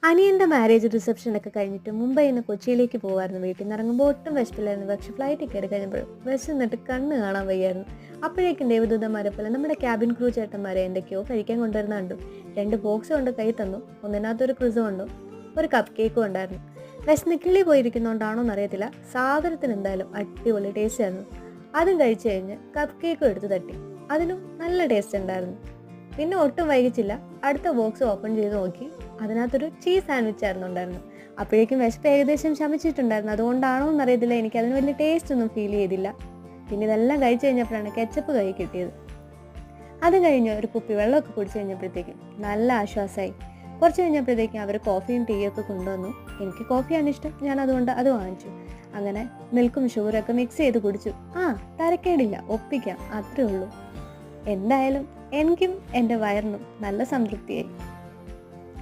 അനിയൻ്റെ മാരേജ് റിസപ്ഷനൊക്കെ കഴിഞ്ഞിട്ട് മുംബൈയിൽ നിന്ന് കൊച്ചിയിലേക്ക് പോകുമായിരുന്നു. വീട്ടിൽ നിന്ന് ഇറങ്ങുമ്പോൾ ഒട്ടും വിശപ്പില്ലായിരുന്നു. പക്ഷേ ഫ്ലൈറ്റ് കയറി കഴിഞ്ഞപ്പോൾ വിശന്നിട്ട് കണ്ണ് കാണാൻ വയ്യായിരുന്നു. അപ്പോഴേക്കും ദേവദൂതന്മാരെ പോലെ നമ്മുടെ ക്യാബിൻ ക്രൂ ചേട്ടന്മാരെ എന്തൊക്കെയോ കഴിക്കാൻ കൊണ്ടുവരുന്ന കണ്ടു. 2 ബോക്സ് കൊണ്ട് കൈ തന്നു. ഒന്നിനകത്തൊരു ക്രിസും ഉണ്ടോ, ഒരു കപ്പ് കേക്കും ഉണ്ടായിരുന്നു. വിശന്ന് കിളി പോയിരിക്കുന്നതുകൊണ്ടാണോ എന്നറിയത്തില്ല, സാധനത്തിന് എന്തായാലും അടിപൊളി ടേസ്റ്റ് ആയിരുന്നു. അതും കഴിച്ചു കഴിഞ്ഞ് കപ്പ് കേക്കും എടുത്ത് തട്ടി. അതിനും നല്ല ടേസ്റ്റ് ഉണ്ടായിരുന്നു. പിന്നെ ഒട്ടും വൈകിച്ചില്ല, അടുത്ത ബോക്സ് ഓപ്പൺ ചെയ്ത് നോക്കി. അതിനകത്തൊരു ചീസ് സാൻഡ്വിച്ച് ആയിരുന്നു ഉണ്ടായിരുന്നു. അപ്പോഴേക്കും വിശപ്പ് ഏകദേശം ശമിച്ചിട്ടുണ്ടായിരുന്നു. അതുകൊണ്ടാണോ എന്നറിയത്തില്ല, എനിക്കതിന് വലിയ ടേസ്റ്റ് ഒന്നും ഫീൽ ചെയ്തില്ല. പിന്നെ ഇതെല്ലാം കഴിച്ചു കഴിഞ്ഞപ്പോഴാണ് കെച്ചപ്പ് കൈ കിട്ടിയത്. അത് കഴിഞ്ഞ് ഒരു കുപ്പി വെള്ളമൊക്കെ കുടിച്ചു കഴിഞ്ഞപ്പോഴത്തേക്കും നല്ല ആശ്വാസമായി. കുറച്ച് കഴിഞ്ഞപ്പോഴത്തേക്കും അവർ കോഫിയും ടീയൊക്കെ കൊണ്ടുവന്നു. എനിക്ക് കോഫിയാണ് ഇഷ്ടം, ഞാൻ അതുകൊണ്ട് അത് വാങ്ങിച്ചു. അങ്ങനെ മിൽക്കും ഷുഗറൊക്കെ മിക്സ് ചെയ്ത് കുടിച്ചു. തരക്കേടില്ല, ഒപ്പിക്കാം, അത്രേ ഉള്ളൂ. എന്തായാലും എനിക്കും എൻ്റെ വയറിനും നല്ല സംതൃപ്തിയായി.